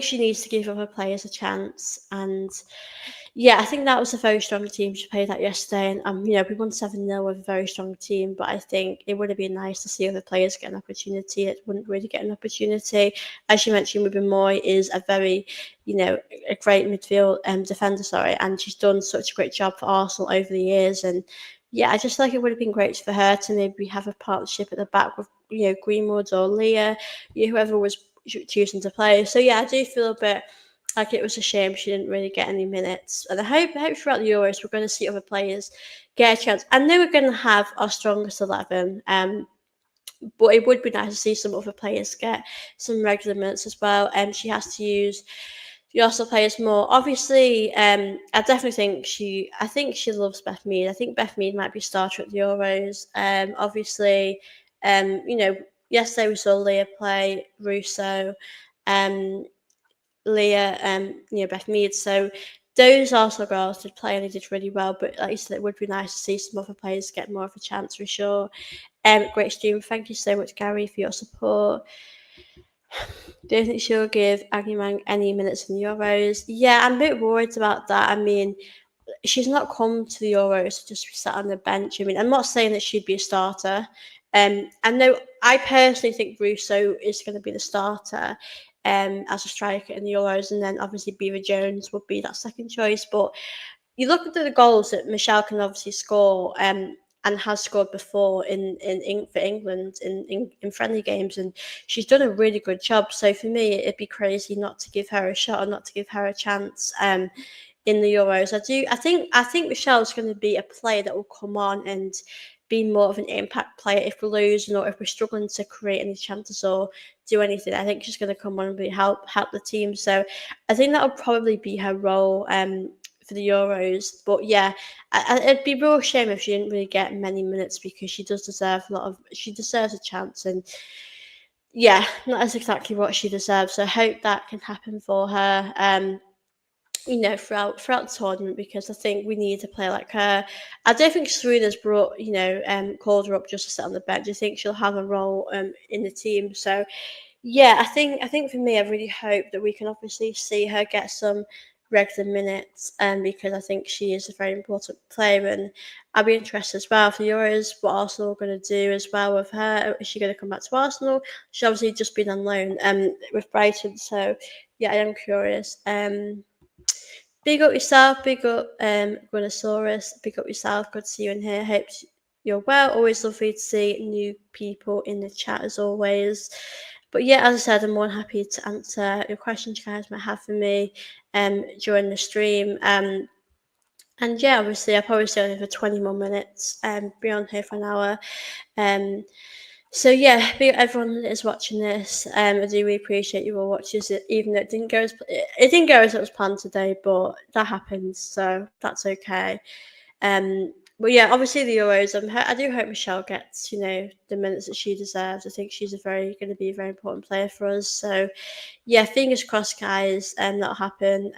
she needs to give other players a chance. And yeah, I think that was a very strong team. She played that yesterday, and we won 7-0 with a very strong team. But I think it would have been nice to see other players get an opportunity. It wouldn't really get an opportunity. As you mentioned, Ruben Moy is a very, a great midfield defender. Sorry, and she's done such a great job for Arsenal over the years. And yeah, I just feel like it would have been great for her to maybe have a partnership at the back with Greenwood or Leah, whoever was choosing to play. So yeah, I do feel a bit like it was a shame she didn't really get any minutes. And I hope throughout the Euros we're going to see other players get a chance. I know we're going to have our strongest 11, but it would be nice to see some other players get some regular minutes as well. And she has to use the Arsenal players more. Obviously, I definitely think she loves Beth Mead. I think Beth Mead might be starter at the Euros. Obviously, yesterday we saw Leah play, Russo, Leah, Beth Mead. So those Arsenal girls did play and they did really well. But like you said, it would be nice to see some other players get more of a chance for sure. Great stream. Thank you so much, Gary, for your support. Do you think she'll give Agumang any minutes in the Euros? Yeah, I'm a bit worried about that. I mean, she's not come to the Euros to just be sat on the bench. I mean, I'm not saying that she'd be a starter. I know I personally think Russo is going to be the starter as a striker in the Euros, and then obviously Beaver Jones would be that second choice. But you look at the goals that Michelle can obviously score, and has scored before for England in friendly games, and she's done a really good job. So for me, it'd be crazy not to give her a shot or not to give her a chance. In the Euros, I think Michelle's going to be a player that will come on and be more of an impact player if we're losing or if we're struggling to create any chances or do anything. I think she's going to come on and help the team. So I think that'll probably be her role for the Euros. But yeah, it'd be a real shame if she didn't really get many minutes because she does deserve she deserves a chance, and yeah, that's exactly what she deserves. So I hope that can happen for her. Throughout the tournament, because I think we need to play like her. I don't think Serena's called her up just to sit on the bench. I think she'll have a role in the team. So yeah, I think for me, I really hope that we can obviously see her get some regular minutes, because I think she is a very important player, and I'll be interested as well for the Euros what Arsenal are going to do as well with her. Is she going to come back to Arsenal? She's obviously just been on loan with Brighton, so yeah, I am curious. Big up yourself, big up Gunosaurus, big up yourself. Good to see you in here. Hope you're well. Always lovely to see new people in the chat as always. But yeah, as I said, I'm more than happy to answer your questions you guys might have for me during the stream. And yeah, obviously I'll probably stay on here for 20 more minutes, be on here for an hour. So yeah, big up everyone that is watching this. I do really appreciate you all watching it, even though it didn't go as it was planned today, but that happens, so that's okay. But yeah, obviously the Euros. I do hope Michelle gets the minutes that she deserves. I think she's going to be a very important player for us. So yeah, fingers crossed, guys, that'll happen.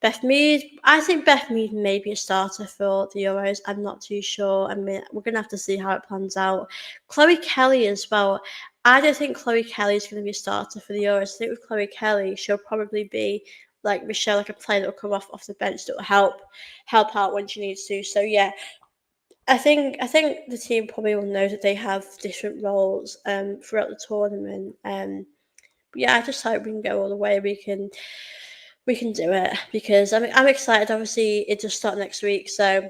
Beth Mead, I think Beth Mead may be a starter for the Euros. I'm not too sure. I mean, we're going to have to see how it plans out. Chloe Kelly as well. I don't think Chloe Kelly is going to be a starter for the Euros. I think with Chloe Kelly, she'll probably be like Michelle, like a player that will come off the bench that will help out when she needs to. So yeah, I think the team probably will know that they have different roles throughout the tournament. But yeah, I just hope we can go all the way. We can do it because I'm excited. Obviously, it just starts next week, so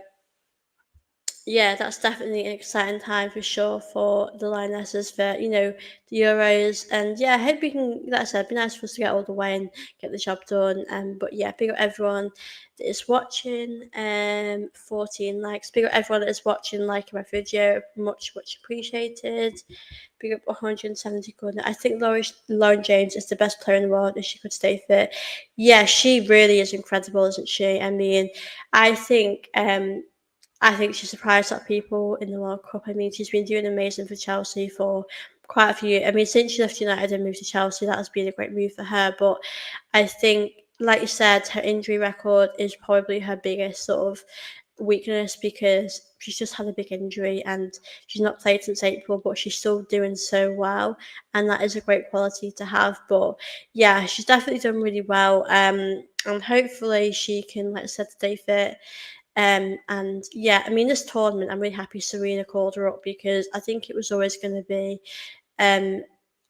yeah, that's definitely an exciting time for sure for the Lionesses for the Euros. And yeah, I hope we can. Like I said, it'd be nice for us to get all the way and get the job done. But yeah, big up everyone that is watching. 14 likes. Big up everyone that is watching, liking my video. Much appreciated. Big up 170 good. I think Lauren James is the best player in the world if she could stay fit. Yeah, she really is incredible, isn't she? I mean, I think I think she surprised a lot of people in the World Cup. I mean, she's been doing amazing for Chelsea for quite a few years. I mean, since she left United and moved to Chelsea, that has been a great move for her. But I think, like you said, her injury record is probably her biggest sort of weakness because she's just had a big injury and she's not played since April, but she's still doing so well, and that is a great quality to have. But yeah, she's definitely done really well, and hopefully she can, like I said, stay fit. And yeah, I mean, this tournament, I'm really happy Serena called her up because I think it was always going to be um,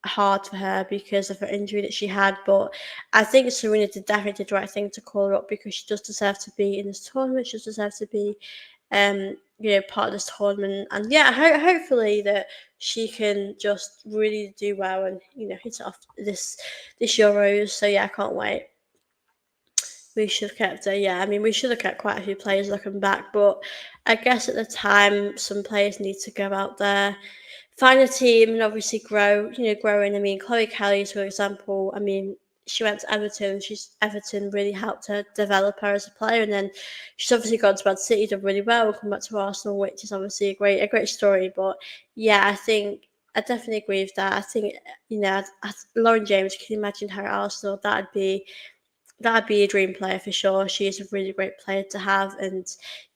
hard for her because of her injury that she had. But I think Serena definitely did the right thing to call her up because she does deserve to be in this tournament. She does deserve to be, part of this tournament. And yeah, hopefully that she can just really do well and hit it off this Euros. So yeah, I can't wait. We should have kept her. Yeah, I mean, we should have kept quite a few players looking back, but I guess at the time, some players need to go out there, find a team, and obviously growing. I mean, Chloe Kelly, for example, I mean, she went to Everton. Everton really helped her develop her as a player, and then she's obviously gone to Man City, done really well, and come back to Arsenal, which is obviously a great story. But yeah, I think I definitely agree with that. I think Lauren James. Can you imagine her at Arsenal? That'd be a dream player for sure. She is a really great player to have, and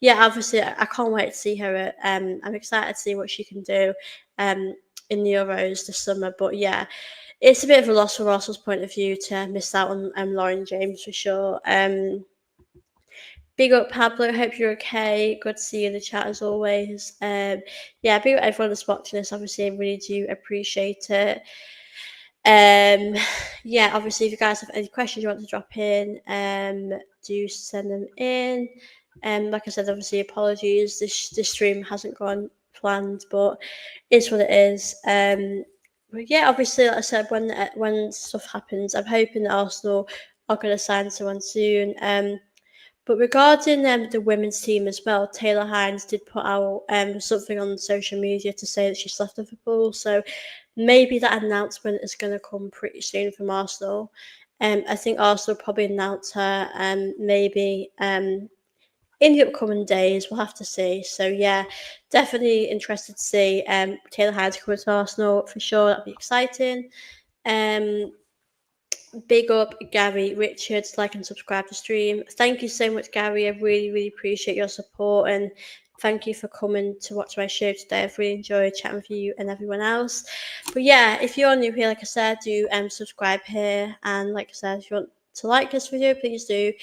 yeah, obviously, I can't wait to see her. I'm excited to see what she can do in the Euros this summer. But yeah, it's a bit of a loss from Arsenal's point of view to miss out on Lauren James for sure. Big up Pablo, hope you're okay. Good to see you in the chat as always. Yeah, big up everyone that's watching this. Obviously, I really do appreciate it. Yeah, obviously, if you guys have any questions you want to drop in, do send them in. Like I said, obviously, apologies. This stream hasn't gone planned, but it's what it is. But yeah, obviously, like I said, when stuff happens, I'm hoping that Arsenal are going to sign someone soon. But regarding the women's team as well, Taylor Hines did put out something on social media to say that she's left Liverpool. So maybe that announcement is going to come pretty soon from Arsenal. I think Arsenal probably announce her maybe in the upcoming days. We'll have to see. So yeah, definitely interested to see Taylor Hines come to Arsenal for sure. That'd be exciting. Big up Gary Richards, like and subscribe to stream. Thank you so much, Gary. I really, really appreciate your support and thank you for coming to watch my show today. I've really enjoyed chatting with you and everyone else. But yeah, if you're new here, like I said, do subscribe here. And like I said, if you want to like this video, please do.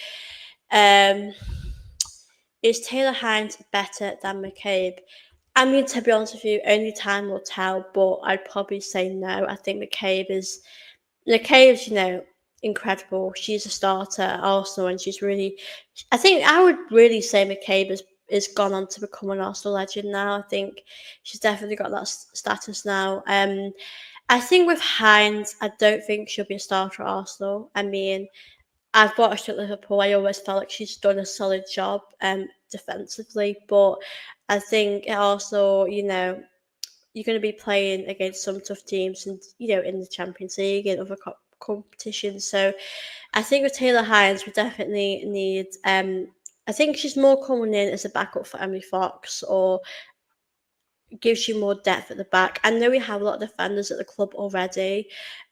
Is Taylor Hines better than McCabe? I mean, to be honest with you, only time will tell, but I'd probably say no. I think McCabe's, incredible. She's a starter at Arsenal, and she's really. I think I would really say McCabe is gone on to become an Arsenal legend now. I think she's definitely got that status now. I think with Hines, I don't think she'll be a starter at Arsenal. I mean, I've watched at Liverpool. I always felt like she's done a solid job defensively, but I think at Arsenal, you're going to be playing against some tough teams, and in the Champions League and other competitions. So I think with Taylor Hines, we definitely need. I think she's more coming in as a backup for Emily Fox, or gives you more depth at the back. I know we have a lot of defenders at the club already.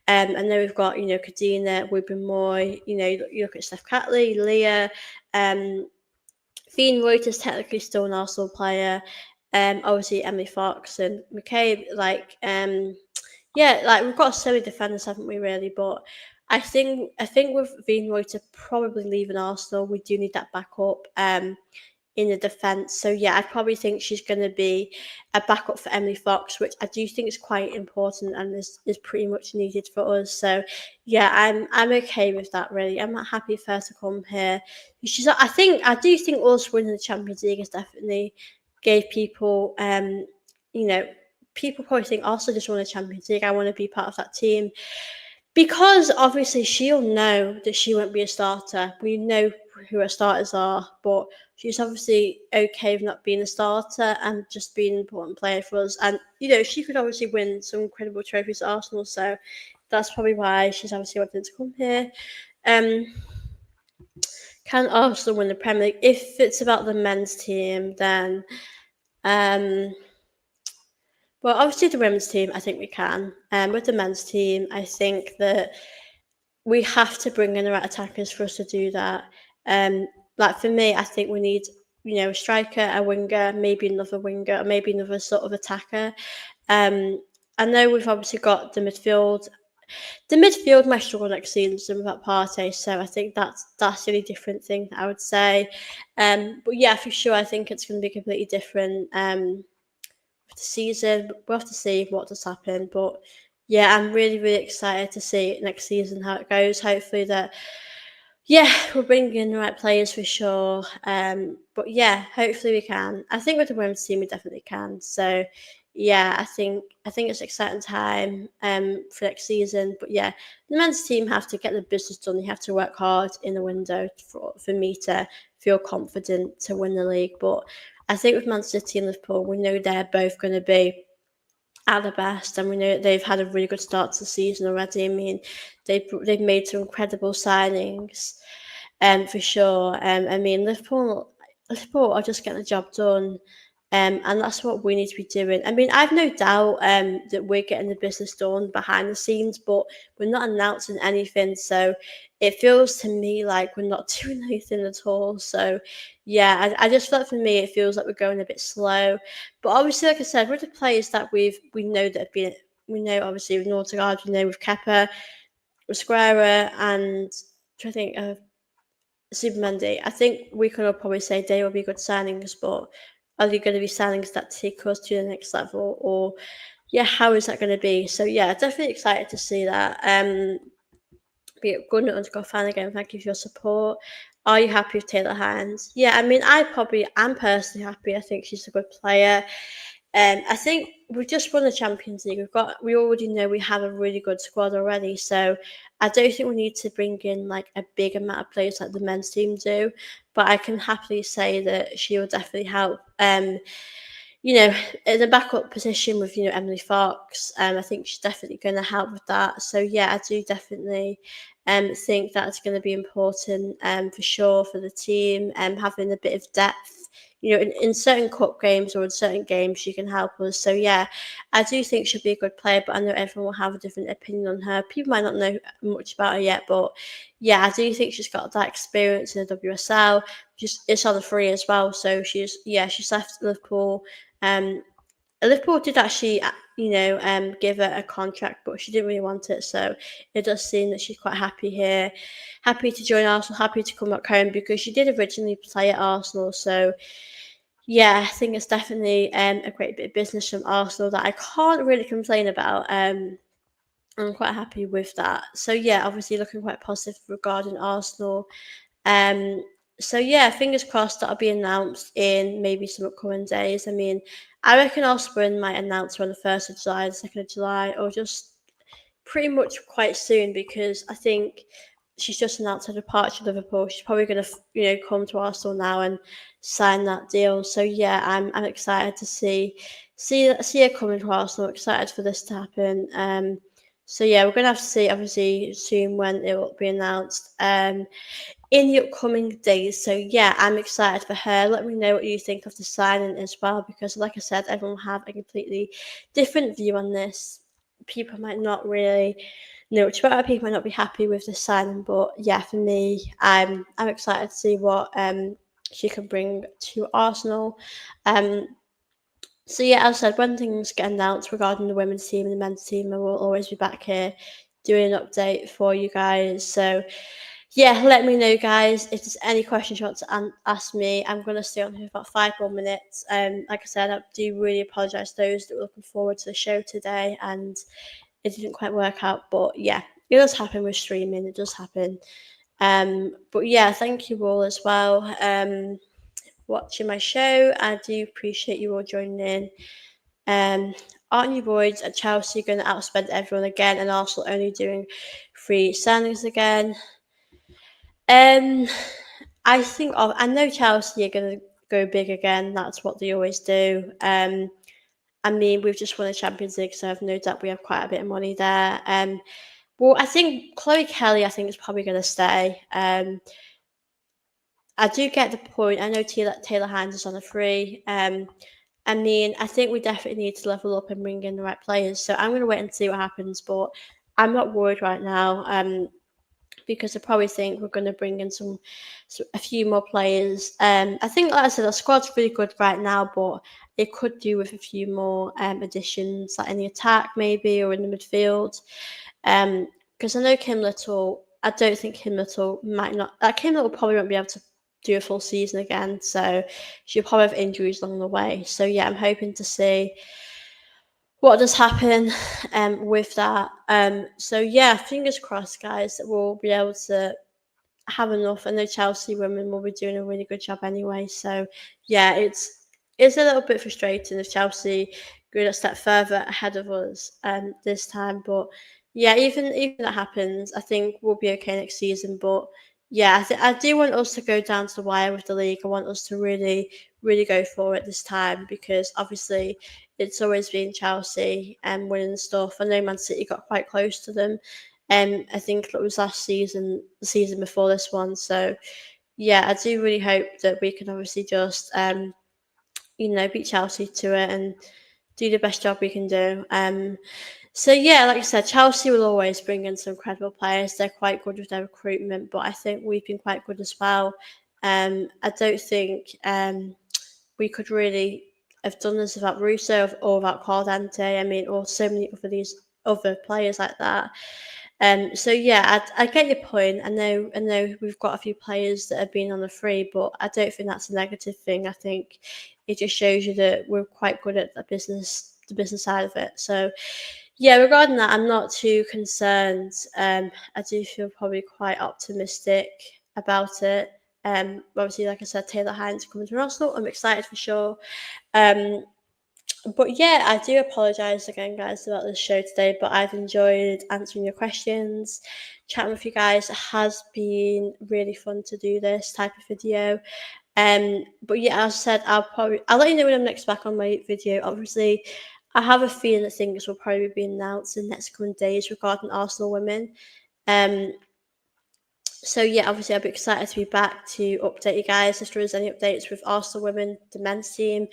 I know we've got Kadina, Wibben Moy. You look at Steph Catley, Leah. Fian Reuter's technically still an Arsenal player. Obviously Emily Fox and McCabe. We've got so many defenders, haven't we? Really, but I think with Fian Reuter probably leaving Arsenal, we do need that backup. In the defence. So yeah, I probably think she's going to be a backup for Emily Fox, which I do think is quite important and is pretty much needed for us. So yeah, I'm okay with that. Really, I'm not happy for her to come here. I do think us winning the Champions League has definitely gave people people probably think also just won the Champions League. I want to be part of that team. Because obviously she'll know that she won't be a starter. We know who her starters are, but she's obviously okay with not being a starter and just being an important player for us. And, she could obviously win some incredible trophies at Arsenal, so that's probably why she's obviously wanting to come here. Can Arsenal win the Premier League? If it's about the men's team, then well, obviously the women's team, I think we can. With the men's team, I think that we have to bring in the right attackers for us to do that. For me, I think we need, a striker, a winger, maybe another winger, maybe another sort of attacker. I know we've obviously got the midfield. The midfield might struggle next season without Partey, so I think that's the only different thing that I would say. But yeah, for sure, I think it's going to be completely different. The season, we'll have to see what does happen, but yeah, I'm really, really excited to see next season how it goes. Hopefully we're bringing in the right players for sure. But yeah, hopefully we can. I think with the women's team we definitely can. So yeah, I think it's an exciting time for next season. But yeah, the men's team have to get the business done. They have to work hard in the window for me to feel confident to win the league. But I think with Man City and Liverpool, we know they're both going to be at the best, and we know they've had a really good start to the season already. I mean, they've made some incredible signings, for sure. I mean, Liverpool are just getting the job done. And that's what we need to be doing. I mean, I've no doubt that we're getting the business done behind the scenes, but we're not announcing anything. So it feels to me like we're not doing anything at all. So yeah, I just feel like for me, it feels like we're going a bit slow. But obviously, like I said, with the players that we know that have been we know obviously with Nortegard, we know with Kepa, with Square, and I think Supermendy. I think we can all probably say they will be good signings, but are they going to be signings that take us to the next level, or yeah, how is that going to be? So yeah, definitely excited to see that. Be it good underscore fan again. Thank you for your support. Are you happy with Taylor Hines? Yeah, I mean, I probably am personally happy. I think she's a good player. I think we've just won the Champions League. We already know we have a really good squad already. So I don't think we need to bring in like a big amount of players like the men's team do. But I can happily say that she will definitely help. You know, in the backup position with, you know, Emily Fox, I think she's definitely going to help with that. So yeah, I do definitely think that's going to be important for sure for the team, having a bit of depth. You know, in certain cup games or in certain games, she can help us. So yeah, I do think she'll be a good player, but I know everyone will have a different opinion on her. People might not know much about her yet, but yeah, I do think she's got that experience in the WSL. It's on the free as well. So she's left Liverpool. Liverpool did actually, give her a contract, but she didn't really want it. So it does seem that she's quite happy here, happy to join Arsenal, happy to come back home because she did originally play at Arsenal. So yeah, I think it's definitely a great bit of business from Arsenal that I can't really complain about. I'm quite happy with that. So yeah, obviously looking quite positive regarding Arsenal. Um, so yeah, fingers crossed that'll be announced in maybe some upcoming days. I mean, I reckon Osborne might announce her on the 1st of July, the 2nd of July, or just pretty much quite soon because I think she's just announced her departure to Liverpool. She's probably going to, come to Arsenal now and sign that deal. So yeah, I'm excited to see her coming to Arsenal. Excited for this to happen. So yeah, we're going to have to see obviously soon when it will be announced. In the upcoming days. So yeah, I'm excited for her. Let me know what you think of the signing as well, because like I said, everyone will have a completely different view on this. People might not really know much about it. People might not be happy with the signing, but yeah, for me, I'm excited to see what she can bring to Arsenal. Um, so yeah, as I said, when things get announced regarding the women's team and the men's team, I will always be back here doing an update for you guys. So yeah, let me know, guys, if there's any questions you want to ask me. I'm going to stay on here for about 5 more minutes. Like I said, I do really apologise to those that were looking forward to the show today and it didn't quite work out. But yeah, it does happen with streaming. It does happen. But yeah, thank you all as well. Watching my show. I do appreciate you all joining in. Aren't you boys at Chelsea going to outspend everyone again and Arsenal only doing 3 signings again? I know Chelsea are going to go big again. That's what they always do. I mean, we've just won the Champions League, so I've no doubt we have quite a bit of money there. Well, I think Chloe Kelly, I think, is probably going to stay. I do get the point. I know Taylor Hines is on a free. I mean, I think we definitely need to level up and bring in the right players. So I'm going to wait and see what happens, but I'm not worried right now. Because I probably think we're going to bring in a few more players. I think, like I said, our squad's really good right now, but it could do with a few more additions, like in the attack maybe or in the midfield. Because I know Kim Little. I don't think Kim Little might not. Kim Little probably won't be able to do a full season again, so she'll probably have injuries along the way. So yeah, I'm hoping to see what does happen with that. So yeah, fingers crossed, guys, that we'll be able to have enough. I know Chelsea women will be doing a really good job anyway. So yeah, it's a little bit frustrating if Chelsea go a step further ahead of us this time. But yeah, even that happens, I think we'll be okay next season. But yeah, I do want us to go down to the wire with the league. I want us to really, really go for it this time because obviously it's always been Chelsea and winning stuff. I know Man City got quite close to them. I think it was last season, the season before this one. So yeah, I do really hope that we can obviously just beat Chelsea to it and do the best job we can do. So yeah, like I said, Chelsea will always bring in some incredible players. They're quite good with their recruitment, but I think we've been quite good as well. I don't think we could really. have done this without Russo or without Caldente. I mean, or so many of these other players like that. So yeah, I get your point. I know we've got a few players that have been on the free, but I don't think that's a negative thing. I think it just shows you that we're quite good at the business side of it. So yeah, regarding that, I'm not too concerned. I do feel probably quite optimistic about it. Obviously, like I said, Taylor Hines coming to Arsenal. I'm excited for sure. But yeah, I do apologise again, guys, about this show today. But I've enjoyed answering your questions, chatting with you guys. It has been really fun to do this type of video. But yeah, as I said, I'll let you know when I'm next back on my video. Obviously, I have a feeling that things will probably be announced in the next coming days regarding Arsenal women. So yeah, obviously I'll be excited to be back to update you guys if there is any updates with Arsenal women, the men's team.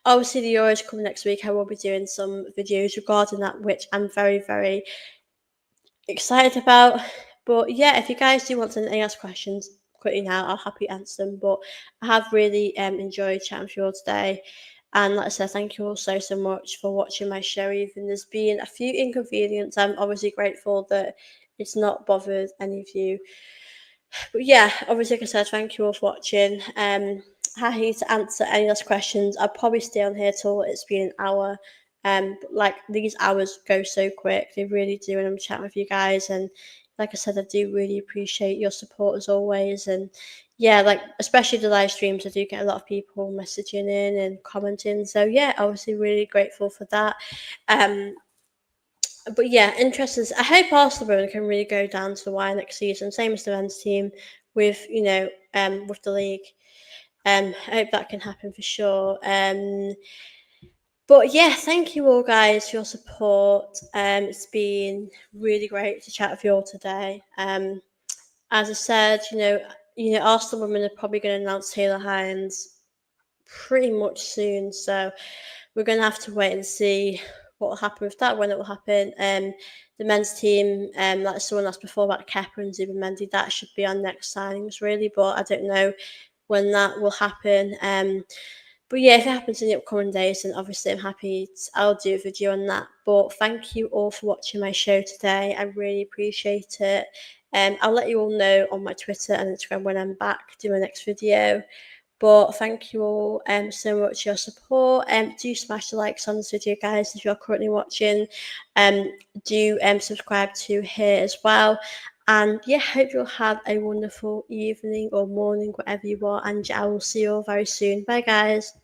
Obviously the Euros coming next week. I will be doing some videos regarding that, which I'm very, very excited about. But yeah, if you guys do want to ask questions quickly now, I'll happily answer them. But I have really enjoyed chatting with you all today. And like I said, thank you all so much for watching my show. Even there's been a few inconveniences. I'm obviously grateful that it's not bothered any of you. But yeah, obviously, like I said, thank you all for watching. Happy to answer any last questions. I'll probably stay on here till it's been an hour. But like these hours go so quick, they really do. And I'm chatting with you guys, and like I said, I do really appreciate your support as always. And yeah, like especially the live streams, I do get a lot of people messaging in and commenting. So yeah, obviously, really grateful for that. But yeah, interesting. I hope Arsenal women can really go down to the wire next season. Same as the men's team with with the league. I hope that can happen for sure. But yeah, thank you all guys for your support. It's been really great to chat with you all today. As I said, Arsenal women are probably going to announce Taylor Hines pretty much soon. So we're going to have to wait and see what will happen with that, when it will happen. The men's team, like someone asked before about Kepa and Zubimendi, that should be our next signings really, but I don't know when that will happen. But yeah, if it happens in the upcoming days, then obviously I'll do a video on that. But thank you all for watching my show today. I really appreciate it. I'll let you all know on my Twitter and Instagram when I'm back doing my next video. But thank you all so much for your support. Do smash the likes on this video, guys, if you're currently watching. Do subscribe to here as well. And yeah, hope you'll have a wonderful evening or morning, whatever you want. And I will see you all very soon. Bye, guys.